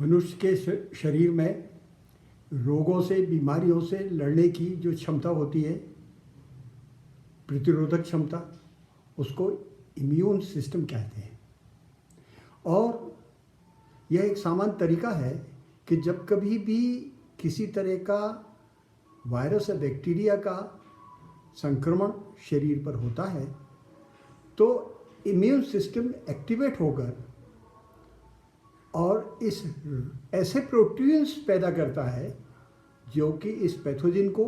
मनुष्य के शरीर में रोगों से, बीमारियों से लड़ने की जो क्षमता होती है, प्रतिरोधक क्षमता, उसको इम्यून सिस्टम कहते हैं। और यह एक सामान्य तरीका है कि जब कभी भी किसी तरह का वायरस या बैक्टीरिया का संक्रमण शरीर पर होता है तो इम्यून सिस्टम एक्टिवेट होकर और इस ऐसे प्रोटीन्स पैदा करता है जो कि इस पैथोजन को,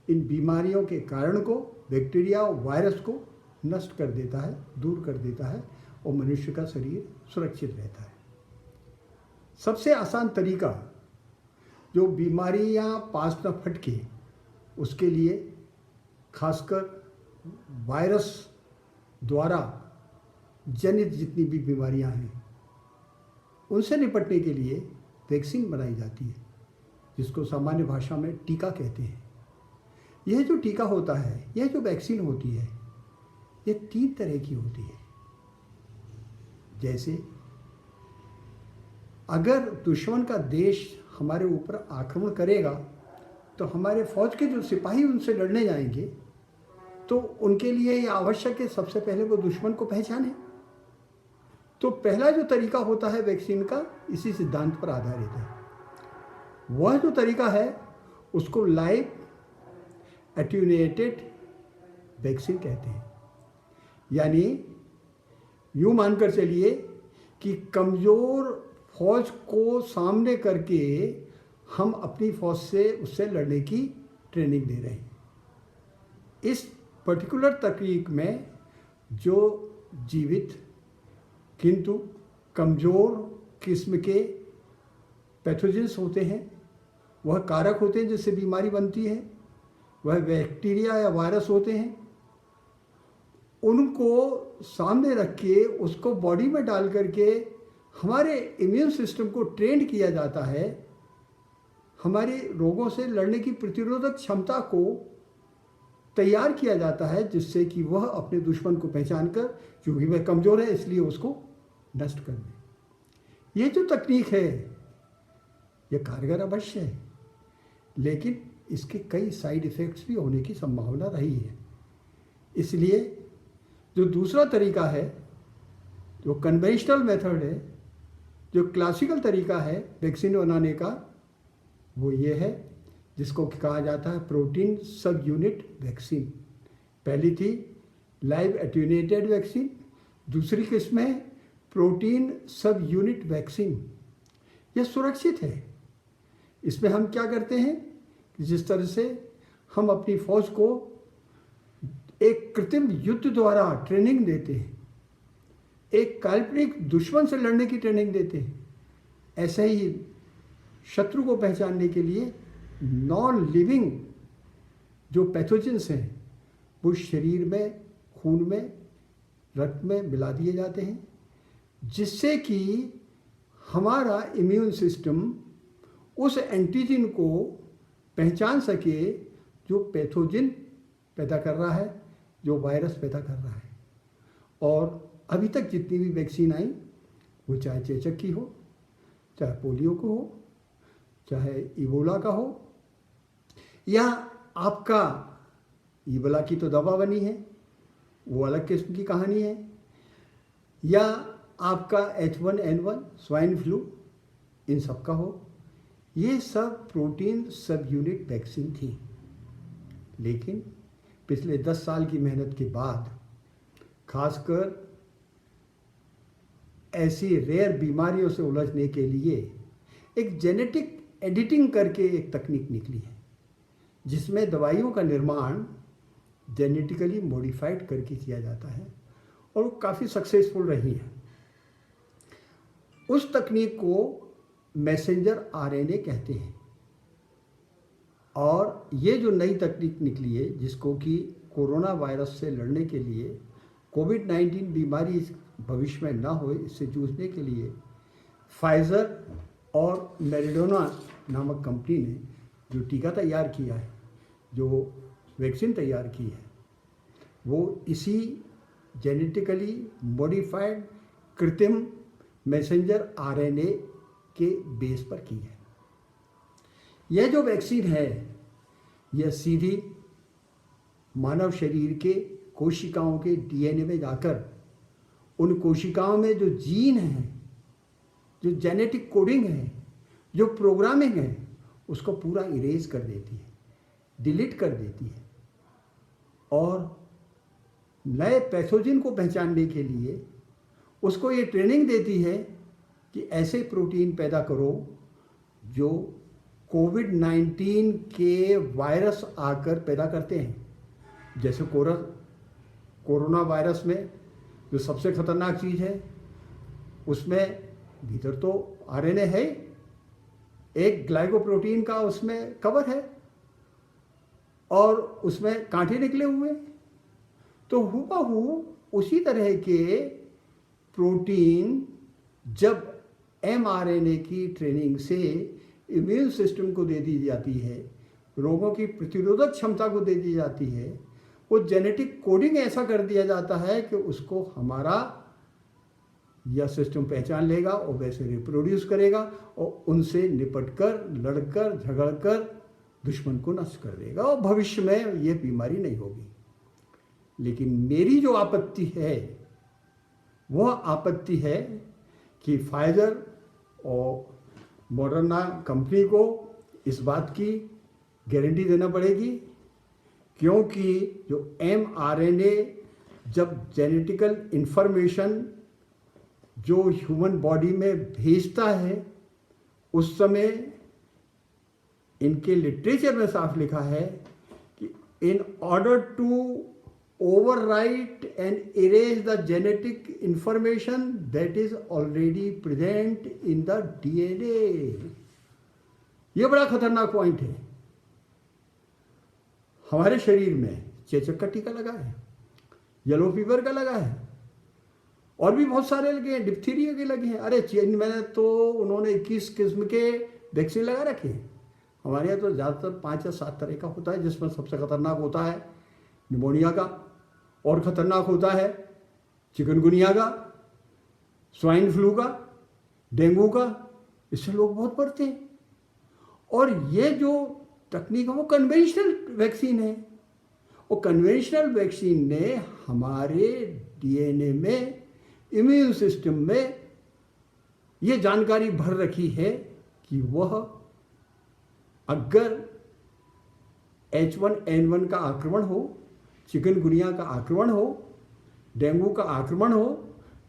इन बीमारियों के कारण को, बैक्टीरिया और वायरस को नष्ट कर देता है, दूर कर देता है और मनुष्य का शरीर सुरक्षित रहता है। सबसे आसान तरीका जो बीमारियां पास न फटके उसके लिए, खासकर वायरस द्वारा जनित जितनी भी बीमारियां हैं उनसे निपटने के लिए वैक्सीन बनाई जाती है, जिसको सामान्य भाषा में टीका कहते हैं। यह जो टीका होता है, यह जो वैक्सीन होती है, यह 3 तरह की होती है। जैसे अगर दुश्मन का देश हमारे ऊपर आक्रमण करेगा तो हमारे फौज के जो सिपाही उनसे लड़ने जाएंगे तो उनके लिए यह आवश्यक है सबसे पहले वो दुश्मन को पहचाने। तो पहला जो तरीका होता है वैक्सीन का, इसी सिद्धांत पर आधारित है। वह जो तरीका है उसको लाइव एट्यूनेटेड वैक्सीन कहते हैं। यानी यूँ मानकर चलिए कि कमज़ोर फौज को सामने करके हम अपनी फौज से उससे लड़ने की ट्रेनिंग दे रहे हैं। इस पर्टिकुलर तकनीक में जो जीवित किंतु कमज़ोर किस्म के पैथोजेंस होते हैं, वह कारक होते हैं जिससे बीमारी बनती है, वह बैक्टीरिया या वायरस होते हैं, उनको सामने रख के उसको बॉडी में डाल करके हमारे इम्यून सिस्टम को ट्रेंड किया जाता है, हमारे रोगों से लड़ने की प्रतिरोधक क्षमता को तैयार किया जाता है, जिससे कि वह अपने दुश्मन को पहचान कर, क्योंकि वह कमज़ोर है इसलिए उसको नष्ट कर दे। ये जो तकनीक है ये कारगर अवश्य है, लेकिन इसके कई साइड इफ़ेक्ट्स भी होने की संभावना रही है। इसलिए जो दूसरा तरीका है, जो कन्वेंशनल मेथड है, जो क्लासिकल तरीका है वैक्सीन बनाने का, वो ये है जिसको कहा जाता है प्रोटीन सब यूनिट वैक्सीन। पहली थी लाइव एट्यूनेटेड वैक्सीन, दूसरी किस्म है प्रोटीन सब यूनिट वैक्सीन। यह सुरक्षित है। इसमें हम क्या करते हैं कि जिस तरह से हम अपनी फौज को एक कृत्रिम युद्ध द्वारा ट्रेनिंग देते हैं, एक काल्पनिक दुश्मन से लड़ने की ट्रेनिंग देते हैं, ऐसे ही शत्रु को पहचानने के लिए नॉन लिविंग जो पैथोजेंस हैं वो शरीर में, खून में, रक्त में मिला दिए जाते हैं, जिससे कि हमारा इम्यून सिस्टम उस एंटीजन को पहचान सके जो पैथोजन पैदा कर रहा है, जो वायरस पैदा कर रहा है। और अभी तक जितनी भी वैक्सीन आई, वो चाहे चेचक की हो, चाहे पोलियो को हो, चाहे इबोला का हो, या आपका इबोला की तो दवा बनी है, वो अलग किस्म की कहानी है, या आपका H1N1 स्वाइन फ्लू, इन सब का हो, ये सब प्रोटीन सब यूनिट वैक्सीन थी। लेकिन पिछले 10 साल की मेहनत के बाद, खासकर ऐसी रेयर बीमारियों से उलझने के लिए एक जेनेटिक एडिटिंग करके एक तकनीक निकली है, जिसमें दवाइयों का निर्माण जेनेटिकली मॉडिफाइड करके किया जाता है और वो काफ़ी सक्सेसफुल रही है। उस तकनीक को मैसेंजर आरएनए कहते हैं। और ये जो नई तकनीक निकली है, जिसको कि कोरोना वायरस से लड़ने के लिए, कोविड-19 बीमारी भविष्य में ना हो इससे जूझने के लिए, फाइज़र और मेरिडोना नामक कंपनी ने जो टीका तैयार किया है, जो वैक्सीन तैयार की है, वो इसी जेनेटिकली मॉडिफाइड कृत्रिम मैसेंजर आरएनए के बेस पर की है। यह जो वैक्सीन है यह सीधी मानव शरीर के कोशिकाओं के डीएनए में जाकर उन कोशिकाओं में जो जीन है, जो जेनेटिक कोडिंग है, जो प्रोग्रामिंग है, उसको पूरा इरेज कर देती है, डिलीट कर देती है और नए पैथोजन को पहचानने के लिए उसको ये ट्रेनिंग देती है कि ऐसे प्रोटीन पैदा करो जो कोविड-19 के वायरस आकर पैदा करते हैं। जैसे कोरोना वायरस में जो सबसे खतरनाक चीज़ है उसमें भीतर तो आरएनए है, एक ग्लाइकोप्रोटीन का उसमें कवर है और उसमें कांटे निकले हुए। तो हूबहू उसी तरह के प्रोटीन जब एमआरएनए की ट्रेनिंग से इम्यून सिस्टम को दे दी जाती है, रोगों की प्रतिरोधक क्षमता को दे दी जाती है, वो जेनेटिक कोडिंग ऐसा कर दिया जाता है कि उसको हमारा यह सिस्टम पहचान लेगा और वैसे रिप्रोड्यूस करेगा और उनसे निपटकर, लड़कर, झगड़कर दुश्मन को नष्ट कर देगा और भविष्य में ये बीमारी नहीं होगी। लेकिन मेरी जो आपत्ति है वह आपत्ति है कि फाइजर और मॉडर्ना कंपनी को इस बात की गारंटी देना पड़ेगी, क्योंकि जो एमआरएनए जब जेनेटिकल इंफॉर्मेशन जो ह्यूमन बॉडी में भेजता है उस समय इनके लिटरेचर में साफ लिखा है कि in order to overwrite and erase the genetic information that is already present in the DNA। ये बड़ा खतरनाक पॉइंट है। हमारे शरीर में चेचक का टीका लगा है, येलो फीवर का लगा है और भी बहुत सारे लगे हैं, डिप्थीरिया के लगे हैं। अरे चीन में तो उन्होंने 21 किस्म के वैक्सीन लगा रखे हैं। हमारे यहाँ तो ज़्यादातर 5 या 7 तरह का होता है, जिसमें सबसे खतरनाक होता है निमोनिया का, और ख़तरनाक होता है चिकनगुनिया का, स्वाइन फ्लू का, डेंगू का। इससे लोग बहुत मरते हैं। और ये जो तकनीक है वो कन्वेंशनल वैक्सीन है। और कन्वेंशनल वैक्सीन ने हमारे डीएनए में, इम्यून सिस्टम में ये जानकारी भर रखी है कि वह अगर H1N1 का आक्रमण हो, चिकनगुनिया का आक्रमण हो, डेंगू का आक्रमण हो,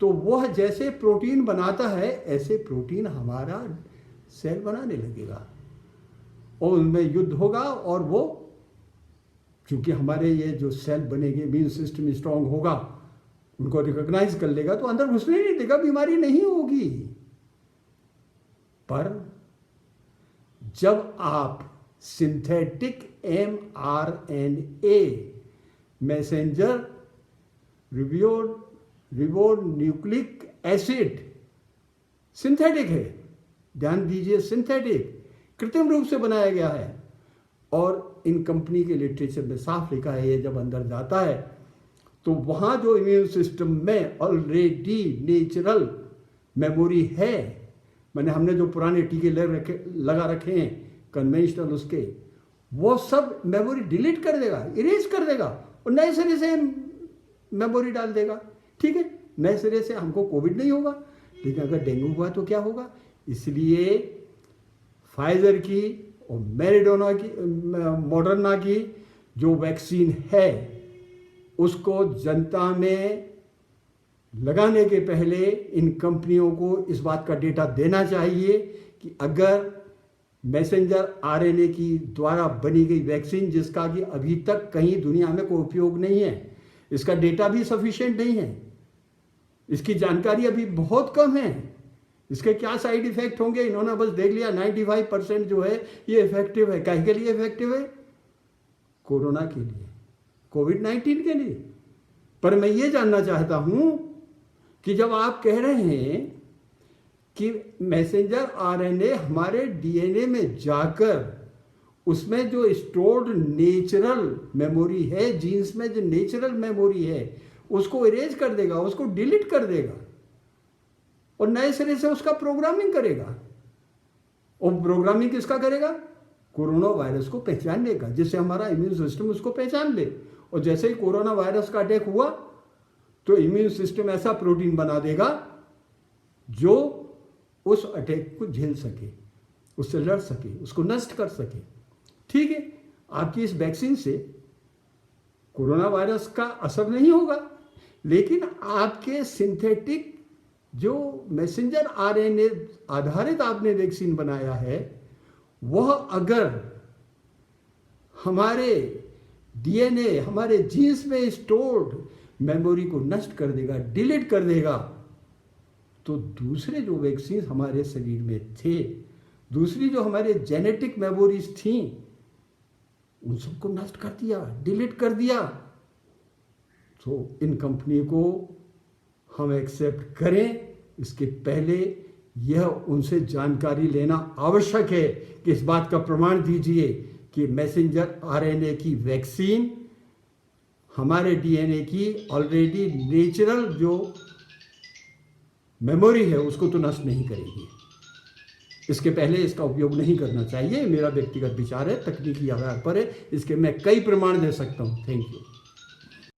तो वह जैसे प्रोटीन बनाता है ऐसे प्रोटीन हमारा सेल बनाने लगेगा और उनमें युद्ध होगा। और वो चूंकि हमारे ये जो सेल बनेंगे, इम्यून सिस्टम स्ट्रांग होगा, उनको रिकॉग्नाइज कर लेगा तो अंदर घुसने नहीं देगा, बीमारी नहीं होगी। पर जब आप synthetic mRNA messenger ribonucleic acid, synthetic है, ध्यान दीजिए, सिंथेटिक, कृत्रिम रूप से बनाया गया है। और इन कंपनी के लिटरेचर में साफ लिखा है ये जब अंदर जाता है तो वहाँ जो इम्यून सिस्टम में ऑलरेडी नेचुरल मेमोरी है, मैंने हमने जो पुराने टीके लगा रखे हैं कन्वेंशनल, उसके वो सब मेमोरी डिलीट कर देगा, इरेज कर देगा और नए सिरे से मेमोरी डाल देगा। ठीक है, नए सिरे से हमको कोविड नहीं होगा, लेकिन अगर डेंगू हुआ तो क्या होगा। इसलिए फाइजर की और मॉडर्ना की जो वैक्सीन है उसको जनता में लगाने के पहले इन कंपनियों को इस बात का डेटा देना चाहिए कि अगर मैसेंजर आरएनए की द्वारा बनी गई वैक्सीन, जिसका कि अभी तक कहीं दुनिया में कोई उपयोग नहीं है, इसका डेटा भी सफिशिएंट नहीं है, इसकी जानकारी अभी बहुत कम है, इसके क्या साइड इफेक्ट होंगे इन्होंने बस देख लिया 95% जो है ये इफेक्टिव है। काहे के लिए इफेक्टिव है? कोरोना के लिए, कोविड-19 के लिए। पर मैं ये जानना चाहता हूं कि जब आप कह रहे हैं कि मैसेंजर आरएनए हमारे डीएनए में जाकर उसमें जो स्टोर्ड नेचुरल मेमोरी है, जीन्स में जो नेचुरल मेमोरी है उसको इरेज कर देगा, उसको डिलीट कर देगा और नए सिरे से उसका प्रोग्रामिंग करेगा, और प्रोग्रामिंग किसका करेगा? कोरोना वायरस को पहचानने का, जिससे हमारा इम्यून सिस्टम उसको पहचान ले। और जैसे ही कोरोना वायरस का अटैक हुआ तो इम्यून सिस्टम ऐसा प्रोटीन बना देगा जो उस अटैक को झेल सके, उससे लड़ सके, उसको नष्ट कर सके। ठीक है, आपकी इस वैक्सीन से कोरोना वायरस का असर नहीं होगा, लेकिन आपके सिंथेटिक जो मैसेंजर आरएनए आधारित आपने वैक्सीन बनाया है, वह अगर हमारे डीएनए, हमारे जीन्स में स्टोर्ड मेमोरी को नष्ट कर देगा, डिलीट कर देगा, तो दूसरे जो वैक्सीन हमारे शरीर में थे, दूसरी जो हमारे जेनेटिक मेमोरीज थी, उन सबको नष्ट कर दिया, डिलीट कर दिया। तो इन कंपनी को हम एक्सेप्ट करें, इसके पहले यह उनसे जानकारी लेना आवश्यक है कि इस बात का प्रमाण दीजिए कि मैसेंजर आरएनए की वैक्सीन हमारे डीएनए की ऑलरेडी नेचुरल जो मेमोरी है उसको तो नष्ट नहीं करेगी। इसके पहले इसका उपयोग नहीं करना चाहिए। मेरा व्यक्तिगत विचार है, तकनीकी आधार पर है, इसके मैं कई प्रमाण दे सकता हूँ। Thank you.